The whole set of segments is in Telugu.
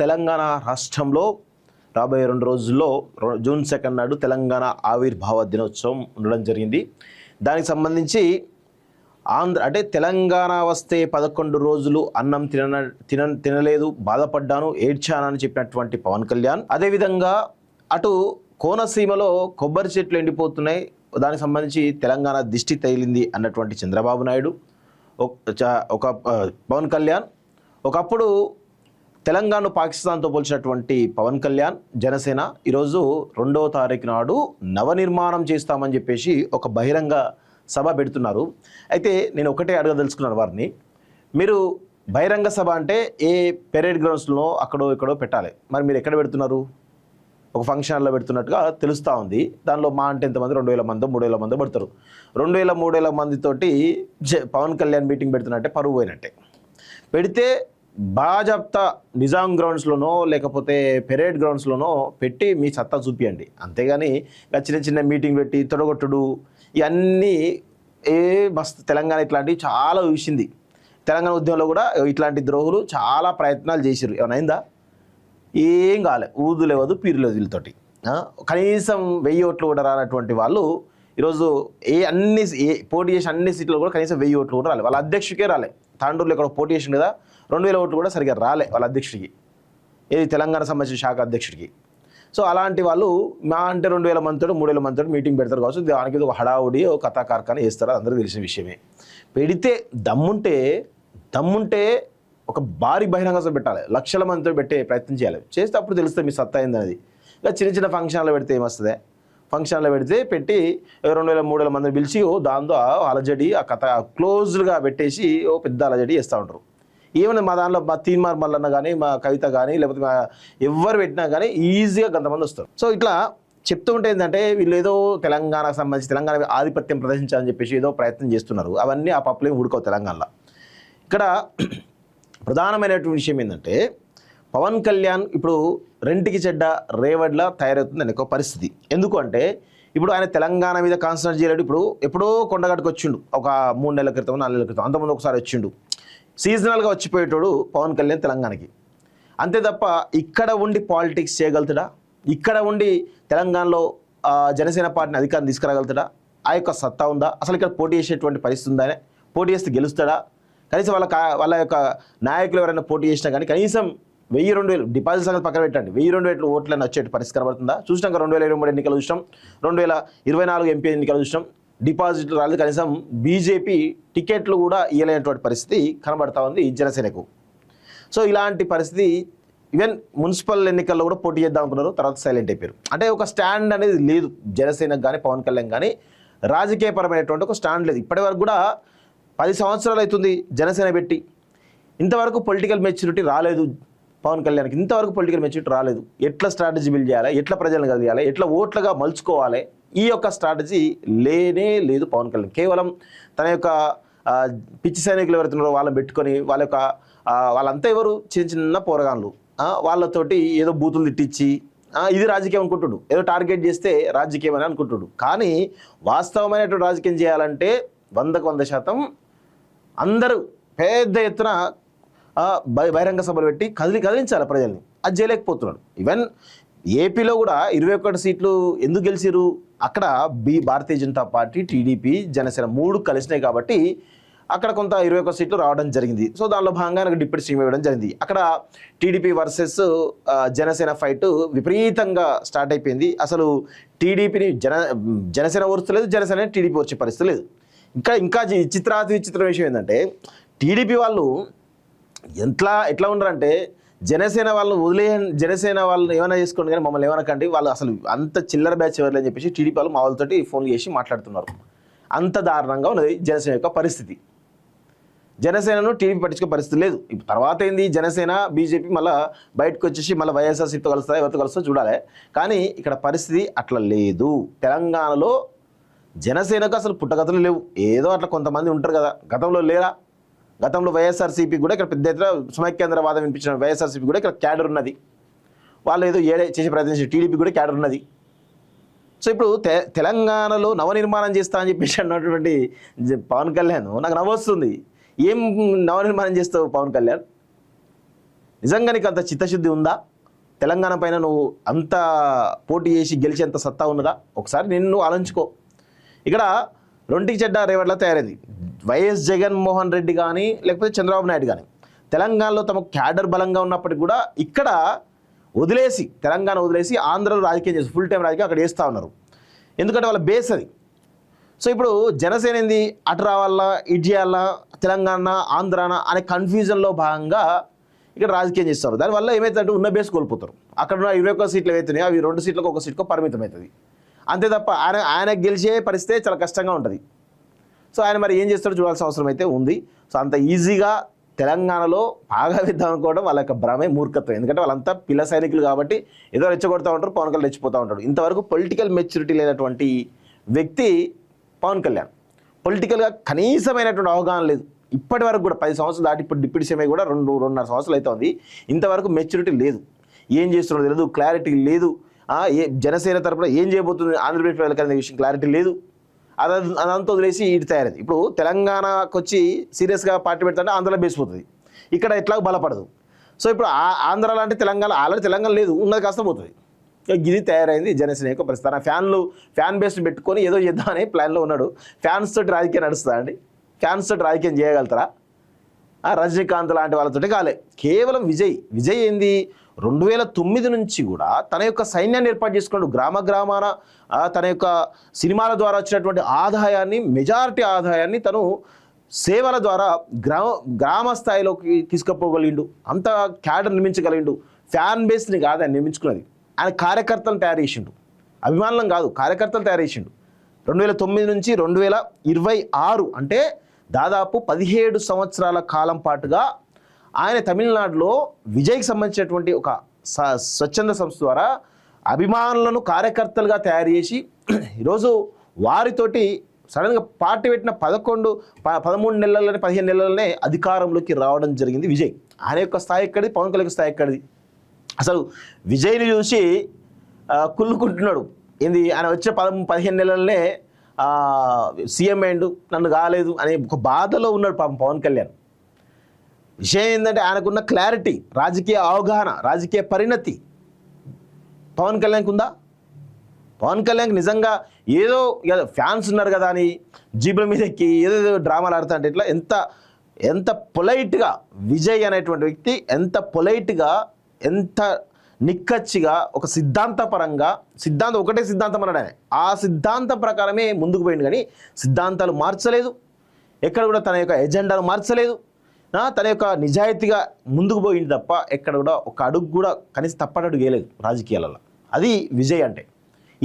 తెలంగాణ రాష్ట్రంలో రాబోయే 2 రోజుల్లో జూన్ 2 నాడు తెలంగాణ ఆవిర్భావ దినోత్సవం ఉండడం జరిగింది. దానికి సంబంధించి అంటే తెలంగాణ వస్తే 11 రోజులు అన్నం తినలేదు, బాధపడ్డాను, ఏడ్చానని చెప్పినటువంటి పవన్ కళ్యాణ్, అదేవిధంగా అటు కోనసీమలో కొబ్బరి చెట్లు ఎండిపోతున్నాయి, దానికి సంబంధించి తెలంగాణ దిష్టి తగిలింది అన్నటువంటి చంద్రబాబు నాయుడు, ఒక పవన్ కళ్యాణ్, ఒకప్పుడు తెలంగాణ పాకిస్తాన్తో పోల్చినటువంటి పవన్ కళ్యాణ్ జనసేన ఈరోజు 2వ తారీఖు నాడు నవనిర్మాణం చేస్తామని చెప్పేసి ఒక బహిరంగ సభ పెడుతున్నారు. అయితే నేను ఒకటే అడగదలుచుకున్నాను వారిని, మీరు బహిరంగ సభ అంటే ఏ పెరేడ్ గ్రౌండ్స్లో అక్కడో ఇక్కడో పెట్టాలి, మరి మీరు ఎక్కడ పెడుతున్నారు? ఒక ఫంక్షన్ హాల్లో పెడుతున్నట్టుగా తెలుస్తూ ఉంది. దానిలో మా అంటే ఎంతమంది 2000 మందో 3000 మందో పడతారు. 2000-3000 మందితోటి పవన్ కళ్యాణ్ మీటింగ్ పెడుతున్నట్టే పరువు పోయినట్టే. పెడితే బాజాప్తా నిజాం గ్రౌండ్స్లోనో లేకపోతే పెరేడ్ గ్రౌండ్స్లోనో పెట్టి మీ సత్తా చూపియండి. అంతేగాని చిన్న చిన్న మీటింగ్ పెట్టి తొడగొట్టుడు ఇవన్నీ మస్తు తెలంగాణ ఇట్లాంటివి చాలా చూసింది. తెలంగాణ ఉద్యమంలో కూడా ఇట్లాంటి ద్రోహులు చాలా ప్రయత్నాలు చేసిరు. ఏమైనా ఏం కాలే, ఊదులేవదు పీరులేదు వీళ్ళతోటి. కనీసం 1000 ఓట్లు కూడా రానటువంటి వాళ్ళు ఈరోజు పోటీ చేసి అన్ని సీట్లు కూడా కనీసం 1000 ఓట్లు కూడా రాలే. వాళ్ళ అధ్యక్షుడికే రాలే. తాండూరులో ఇక్కడ పోటీ చేసింది కదా, 2000 ఓట్లు కూడా సరిగ్గా రాలే వాళ్ళ అధ్యక్షుడికి, ఏది తెలంగాణ సంబంధించిన శాఖ అధ్యక్షుడికి. సో అలాంటి వాళ్ళు మా అంటే 2000 మందితో 3000 మందితో మీటింగ్ పెడతారు కావచ్చు. దానికి ఒక హడావుడి ఒక కథా కార్ఖాన వేస్తారు, అందరికీ తెలిసిన విషయమే. పెడితే దమ్ముంటే ఒక భారీ బహిరంగ సభ పెట్టాలి, లక్షల మందితో పెట్టే ప్రయత్నం చేయాలి. చేస్తే అప్పుడు తెలుస్తుంది మీ సత్తా ఏందనేది. ఇలా చిన్న చిన్న ఫంక్షన్లో పెడితే ఏమొస్తుంది? ఫంక్షన్లో పెట్టి 2000-3000 మందిని పిలిచి దాంతో అలజడి ఆ కథ క్లోజ్డ్గా పెట్టేసి పెద్ద అలజడి చేస్తూ ఉంటారు. ఏమన్నా మా దాంట్లో మా తీన్మార్ మల్లన్న కానీ మా కవిత కానీ లేకపోతే మా ఎవరు పెట్టినా కానీ ఈజీగా కొంతమంది వస్తారు. సో ఇట్లా చెప్తూ ఉంటే ఏంటంటే వీళ్ళు ఏదో తెలంగాణకు సంబంధించి తెలంగాణ ఆధిపత్యం ప్రదర్శించాలని చెప్పేసి ఏదో ప్రయత్నం చేస్తున్నారు. అవన్నీ ఆ పప్పులేం ఉడకవు తెలంగాణలో. ఇక్కడ ప్రధానమైనటువంటి విషయం ఏంటంటే పవన్ కళ్యాణ్ ఇప్పుడు రెంటికి చెడ్డ రేవడ్లా తయారవుతుందని ఒక పరిస్థితి. ఎందుకు అంటే ఇప్పుడు ఆయన తెలంగాణ మీద కాన్సన్ట్రేట్ చేయలేడు. ఇప్పుడు ఎప్పుడో కొండగట్టుకు వచ్చిండు, ఒక 3 నెలల క్రితం 4 నెలల క్రితం, అంతకుముందు ఒకసారి వచ్చిండు. సీజనల్గా వచ్చిపోయేటోడు పవన్ కళ్యాణ్ తెలంగాణకి. అంతే తప్ప ఇక్కడ ఉండి పాలిటిక్స్ చేయగలుగుతాడా? ఇక్కడ ఉండి తెలంగాణలో జనసేన పార్టీని అధికారం తీసుకురాగలుగుతాడా? ఆ యొక్క సత్తా ఉందా? అసలు ఇక్కడ పోటీ చేసేటువంటి పరిస్థితి ఉందా? పోటీ చేస్తే గెలుస్తాడా? కనీసం వాళ్ళ యొక్క నాయకులు ఎవరైనా పోటీ చేసినా కానీ కనీసం 1000-2000 డిపాజిట్ సంగతి పక్కన పెట్టండి, 1000-2000 ఓట్లని వచ్చే పరిస్థితి కనబడుతుందా? చూసినాక 2023 ఎన్నికలు చూసినాం, 2024 ఎంపీ ఎన్నికలు చూసినాం, డిపాజిట్లు రాలేదు. కనీసం బీజేపీ టికెట్లు కూడా ఇవ్వలేనటువంటి పరిస్థితి కనబడతా ఉంది జనసేనకు. సో ఇలాంటి పరిస్థితి ఈవెన్ మున్సిపల్ ఎన్నికల్లో కూడా పోటీ చేద్దాం అనుకున్నారు, తర్వాత సైలెంట్ అయిపోయారు. అంటే ఒక స్టాండ్ అనేది లేదు జనసేనకు కానీ పవన్ కళ్యాణ్ కానీ, రాజకీయపరమైనటువంటి ఒక స్టాండ్ లేదు. ఇప్పటి వరకు కూడా 10 సంవత్సరాలు అవుతుంది జనసేన పెట్టి, ఇంతవరకు పొలిటికల్ మెచ్యూరిటీ రాలేదు పవన్ కళ్యాణ్కి. ఇంతవరకు పొలిటికల్ మెచ్యూరిటీ రాలేదు. ఎట్లా స్ట్రాటజీ బిల్డ్ చేయాలి, ఎట్లా ప్రజలను కలిగాలి, ఎట్లా ఓట్లుగా మలుచుకోవాలి, ఈ యొక్క స్ట్రాటజీ లేనే లేదు పవన్ కళ్యాణ్. కేవలం తన యొక్క పిచ్చి సైనికులు ఎవరుతున్నారో వాళ్ళని పెట్టుకొని వాళ్ళంతా ఎవరు చిన్న చిన్న పోరగాన్లు, వాళ్ళతోటి ఏదో బూతులు తిట్టించి ఇది రాజకీయం అనుకుంటుడు, ఏదో టార్గెట్ చేస్తే రాజకీయం అని అనుకుంటుడు. కానీ వాస్తవమైనటువంటి రాజకీయం చేయాలంటే 100% అందరూ పెద్ద ఎత్తున బహిరంగ సభలు పెట్టి కదిలించాలి ప్రజల్ని. అది చేయలేకపోతున్నాడు. ఈవెన్ ఏపీలో కూడా 21 సీట్లు ఎందుకు గెలిచిరు? అక్కడ భారతీయ జనతా పార్టీ, టీడీపీ, జనసేన 3 కలిసినాయి కాబట్టి అక్కడ కొంత 21 సీట్లు రావడం జరిగింది. సో దానిలో భాగంగా నాకు డిప్యూటీ సీఎం ఇవ్వడం జరిగింది. అక్కడ టీడీపీ వర్సెస్ జనసేన ఫైట్ విపరీతంగా స్టార్ట్ అయిపోయింది. అసలు టీడీపీని జనసేన ఓర్చలేదు, జనసేన టీడీపీ వచ్చే పరిస్థితి లేదు. ఇంకా విచిత్ర విషయం ఏంటంటే టీడీపీ వాళ్ళు ఎట్లా ఉన్నారంటే జనసేన వాళ్ళని ఏమైనా చేసుకోండి కానీ మమ్మల్ని ఏమనకండి, వాళ్ళు అసలు అంత చిల్లర బ్యాచ్ ఎవరు అని చెప్పేసి టీడీపీ వాళ్ళు మా వాళ్ళతోటి ఫోన్లు చేసి మాట్లాడుతున్నారు. అంత దారుణంగా ఉన్నది జనసేన యొక్క పరిస్థితి. జనసేనను టీడీపీ పట్టించుకునే పరిస్థితి లేదు. ఇప్పుడు తర్వాత ఏంది, జనసేన బీజేపీ మళ్ళీ బయటకు వచ్చేసి మళ్ళీ వైఎస్ఆర్సీతో కలుస్తాయి, ఎవరితో కలుస్తో చూడాలి. కానీ ఇక్కడ పరిస్థితి అట్లా లేదు. తెలంగాణలో జనసేనకు అసలు పుట్టగతులు లేవు. ఏదో అట్లా కొంతమంది ఉంటారు కదా, గతంలో లేరా? గతంలో వైఎస్ఆర్సీపీ కూడా ఇక్కడ పెద్ద ఎత్తున సమైక్యాంధ్రవాదం వినిపించిన వైఎస్ఆర్సీపీ కూడా ఇక్కడ క్యాడర్ ఉన్నది. వాళ్ళు ఏదో చేసే ప్రయత్నించి టీడీపీ కూడా క్యాడర్ ఉన్నది. సో ఇప్పుడు తెలంగాణలో నవనిర్మాణం చేస్తా అని చెప్పేసి అన్నటువంటి పవన్ కళ్యాణ్ నాకు నవ్వొస్తుంది. ఏం నవనిర్మాణం చేస్తావు పవన్ కళ్యాణ్? నిజంగా నీకు అంత చిత్తశుద్ధి ఉందా? తెలంగాణ పైన నువ్వు అంత పోటీ చేసి గెలిచేంత సత్తా ఉన్నదా? ఒకసారి నిన్ను ఆలోచించుకో. ఇక్కడ రొంటికి చెడ్డ రేవట్లా తయారైంది. వైఎస్ జగన్మోహన్ రెడ్డి కానీ లేకపోతే చంద్రబాబు నాయుడు కానీ తెలంగాణలో తమ క్యాడర్ బలంగా ఉన్నప్పటికీ కూడా ఇక్కడ వదిలేసి, తెలంగాణ వదిలేసి ఆంధ్రలో రాజకీయం చేసి ఫుల్ టైం రాజకీయం అక్కడ వేస్తూ ఉన్నారు. ఎందుకంటే వాళ్ళ బేస్ అది. సో ఇప్పుడు జనసేన ఏంది, అటు రావాలా, ఇటు చేయాలా, తెలంగాణ ఆంధ్రాన అనే కన్ఫ్యూజన్లో భాగంగా ఇక్కడ రాజకీయం చేస్తారు. దానివల్ల ఏమవుతుందంటే ఉన్న బేస్ కోల్పోతారు. అక్కడ ఉన్న 21 సీట్లు ఏమవుతున్నాయి, అవి 2 సీట్లకు 1 సీట్కో పరిమితం అవుతుంది. అంతే తప్ప ఆయన గెలిచే పరిస్థితి చాలా కష్టంగా ఉంటుంది. సో ఆయన మరి ఏం చేస్తాడో చూడాల్సిన అవసరం అయితే ఉంది. సో అంత ఈజీగా తెలంగాణలో బాగా విద్దాం అనుకోవడం వాళ్ళ యొక్క భ్రమే, మూర్ఖత్వం. ఎందుకంటే వాళ్ళంతా పిల్ల సైనికులు కాబట్టి ఏదో రెచ్చగొడుతూ ఉంటారు, పవన్ కళ్యాణ్ రెచ్చిపోతూ ఉంటాడు. ఇంతవరకు పొలిటికల్ మెచ్యూరిటీ లేనటువంటి వ్యక్తి పవన్ కళ్యాణ్. పొలిటికల్గా కనీసమైనటువంటి అవగాహన లేదు ఇప్పటి వరకు కూడా. 10 సంవత్సరాలు దాటి ఇప్పుడు డిప్యూటీ సీఎం కూడా 2.5 సంవత్సరాలు అయితే ఉంది. ఇంతవరకు మెచ్యూరిటీ లేదు, ఏం చేస్తున్నాడో తెలియదు, క్లారిటీ లేదు. జనసేన తరపున ఏం చేయబోతుంది ఆంధ్రప్రదేశ్ ప్రజలకనే విషయం క్లారిటీ లేదు. అదంతా వదిలేసి ఇటు తయారైంది. ఇప్పుడు తెలంగాణకు వచ్చి సీరియస్గా పార్టీ పెడతాంటే ఆంధ్రలో బేసిపోతుంది, ఇక్కడ ఎట్లా బలపడదు. సో ఇప్పుడు ఆంధ్రాలో అంటే తెలంగాణ ఆల్రెడీ తెలంగాణ లేదు, ఉన్నది కాస్త పోతుంది. ఇది తయారైంది జనసేన యొక్క పరిస్థితి. ఫ్యాన్ బేస్ని పెట్టుకొని ఏదో చేద్దామని ప్లాన్లో ఉన్నాడు. ఫ్యాన్స్ తోటి రాజకీయం నడుస్తుందా అండి? ఫ్యాన్స్ తోటి రాజకీయం చేయగలుగుతారా? రజనీకాంత్ లాంటి వాళ్ళతోటి కాలే. కేవలం విజయ్ ఏంది, 2009 నుంచి కూడా తన యొక్క సైన్యాన్ని ఏర్పాటు చేసుకున్నాడు. గ్రామాన తన యొక్క సినిమాల ద్వారా వచ్చినటువంటి ఆదాయాన్ని, మెజారిటీ ఆదాయాన్ని తను సేవల ద్వారా గ్రామ స్థాయిలోకి తీసుకుపోగలిగిండు. అంత క్యాడర్ నిర్మించగలిగిండు. ఫ్యాన్ బేస్ని కాదు ఆయన నిర్మించుకున్నది, ఆయన కార్యకర్తలను తయారు చేసిండు. అభిమానులను కాదు, కార్యకర్తలు తయారు చేసిండు. 2009 నుంచి 2026 అంటే దాదాపు 17 సంవత్సరాల కాలం పాటుగా ఆయన తమిళనాడులో విజయ్కి సంబంధించినటువంటి ఒక స్వచ్ఛంద సంస్థ ద్వారా అభిమానులను కార్యకర్తలుగా తయారు చేసి ఈరోజు వారితోటి సడన్గా పార్టీ పెట్టిన 13 నెలలనే 15 నెలలనే అధికారంలోకి రావడం జరిగింది విజయ్. ఆయన యొక్క స్థాయి ఎక్కడిది, పవన్ కళ్యాణ్ స్థాయి ఎక్కడిది? అసలు విజయ్ని చూసి కుళ్ళుకుంటున్నాడు. ఏంది, ఆయన వచ్చే 15 నెలలనే సీఎం అయిండు, నన్ను కాలేదు అనే ఒక బాధలో ఉన్నాడు పాపం పవన్ కళ్యాణ్. విషయం ఏంటంటే ఆయనకున్న క్లారిటీ, రాజకీయ అవగాహన, రాజకీయ పరిణతి పవన్ కళ్యాణ్కి ఉందా? పవన్ కళ్యాణ్కి నిజంగా ఏదో ఫ్యాన్స్ ఉన్నారు కదా అని జీబుల మీద ఎక్కి ఏదో డ్రామాలు ఆడుతా అంటే ఇట్లా ఎంత పొలైట్గా విజయ్ అనేటువంటి వ్యక్తి ఎంత పొలైట్గా, ఎంత నిక్కచ్చిగా, ఒక సిద్ధాంతపరంగా, ఒకటే సిద్ధాంతం అన్నాడు ఆయన. ఆ సిద్ధాంతం ప్రకారమే ముందుకు పోయింది. కానీ సిద్ధాంతాలు మార్చలేదు, ఎక్కడ కూడా తన యొక్క ఎజెండాను మార్చలేదు, తన యొక్క నిజాయితీగా ముందుకు పోయింది తప్ప ఎక్కడ కూడా ఒక అడుగు కూడా కనీసం తప్పటడుగు వేయలేదు రాజకీయాలలో. అది విజయ్ అంటే.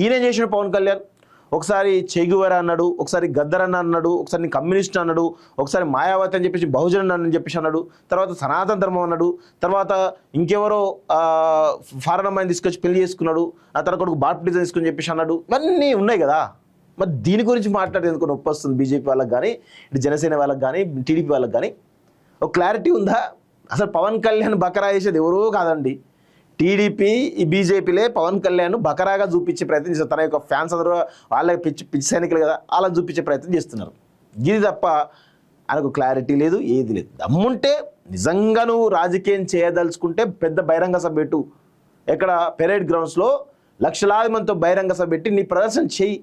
ఈయన చేసిన పవన్ కళ్యాణ్ ఒకసారి చెగువర అన్నాడు, ఒకసారి గద్దరన్న అన్నాడు, ఒకసారి కమ్యూనిస్ట్ అన్నాడు, ఒకసారి మాయావతి అని చెప్పేసి బహుజన్ అని చెప్పేసి అన్నాడు, తర్వాత సనాతన ధర్మం అన్నాడు, తర్వాత ఇంకెవరో ఫారెన్ అమ్మాయిని తీసుకొచ్చి పెళ్లి చేసుకున్నాడు, ఆ తర్వాత కొడుకు బాప్టిజం తీసుకుని చెప్పేసి అన్నాడు. ఇవన్నీ ఉన్నాయి కదా. మరి దీని గురించి మాట్లాడేందుకు నొప్పి వస్తుంది బీజేపీ వాళ్ళకి కానీ, ఇటు జనసేన వాళ్ళకి కానీ, టీడీపీ వాళ్ళకి కానీ. ఒక క్లారిటీ ఉందా? అసలు పవన్ కళ్యాణ్ బకరా చేసేది ఎవరో కాదండి, టీడీపీ, ఈ బీజేపీలే పవన్ కళ్యాణ్ బకరాగా చూపించే ప్రయత్నం చేస్తారు. తన యొక్క ఫ్యాన్స్ అందరూ వాళ్ళకి పిచ్చి సైనికులు కదా, అలా చూపించే ప్రయత్నం చేస్తున్నారు. ఇది తప్ప ఆయనకు క్లారిటీ లేదు, ఏది లేదు. దమ్ముంటే నిజంగా నువ్వు రాజకీయం చేయదలుచుకుంటే పెద్ద బహిరంగ సభ పెట్టు, ఎక్కడ పెరేడ్ గ్రౌండ్స్లో లక్షలాది మందితో బహిరంగ సభ పెట్టి నీ ప్రదర్శన చెయ్యి.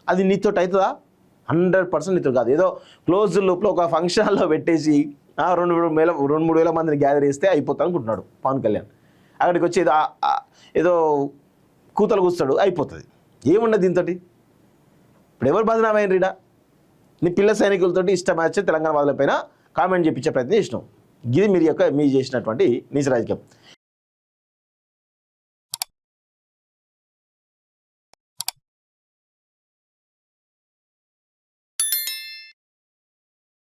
అది నీతో అవుతుందా? 100% నీతో కాదు. ఏదో క్లోజ్ లూప్లో ఒక ఫంక్షన్ హాల్లో పెట్టేసి 2-3 వేల మందిని గ్యాదర్ చేస్తే అయిపోతా అనుకుంటున్నాడు పవన్ కళ్యాణ్. అక్కడికి వచ్చి ఏదో కూతలు కూస్తాడు, అయిపోతుంది. ఏమున్నది దీంతో? ఇప్పుడు ఎవరు బదనామైన రీడా? నీ పిల్ల సైనికులతోటి ఇష్టం వచ్చే తెలంగాణ వాళ్ళపైన కామెంట్ చెప్పించే ప్రయత్నం చేసినాం. ఇది మీరు చేసినటువంటి నీచ రాజకీయం.